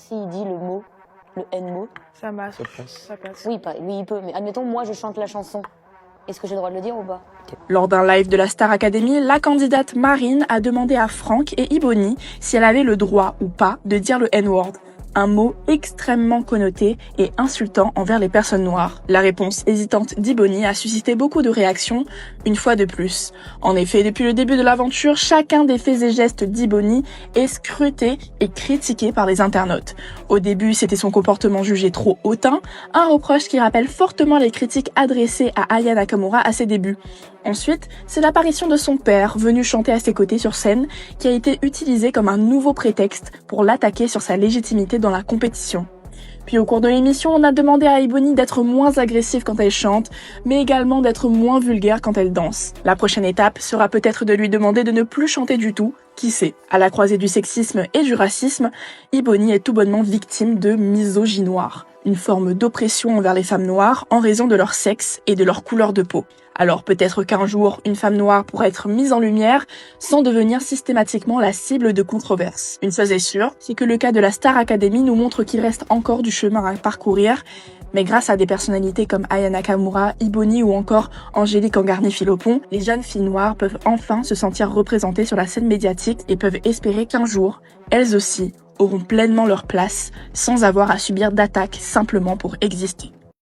s'il dit le mot, le N-mot. Ça passe. Ça passe. Oui, lui il peut, mais admettons, moi je chante la chanson. Est-ce que j'ai le droit de le dire ou pas? Lors d'un live de la Star Academy, la candidate Marine a demandé à Franck et Ibony si elle avait le droit ou pas de dire le N-word, un mot extrêmement connoté et insultant envers les personnes noires. La réponse hésitante d'Ibony a suscité beaucoup de réactions, une fois de plus. En effet, depuis le début de l'aventure, chacun des faits et gestes d'Ibony est scruté et critiqué par les internautes. Au début, c'était son comportement jugé trop hautain, un reproche qui rappelle fortement les critiques adressées à Aya Nakamura à ses débuts. Ensuite, c'est l'apparition de son père, venu chanter à ses côtés sur scène, qui a été utilisé comme un nouveau prétexte pour l'attaquer sur sa légitimité dans la compétition. Puis au cours de l'émission, on a demandé à Ibony d'être moins agressive quand elle chante, mais également d'être moins vulgaire quand elle danse. La prochaine étape sera peut-être de lui demander de ne plus chanter du tout, qui sait. À la croisée du sexisme et du racisme, Ibony est tout bonnement victime de misogynoir, une forme d'oppression envers les femmes noires en raison de leur sexe et de leur couleur de peau. Alors peut-être qu'un jour, une femme noire pourra être mise en lumière sans devenir systématiquement la cible de controverses. Une chose est sûre, c'est que le cas de la Star Academy nous montre qu'il reste encore du chemin à parcourir, mais grâce à des personnalités comme Aya Nakamura, Ibony ou encore Angélique Angarny-Philopon, les jeunes filles noires peuvent enfin se sentir représentées sur la scène médiatique et peuvent espérer qu'un jour, elles aussi, auront pleinement leur place sans avoir à subir d'attaques simplement pour exister.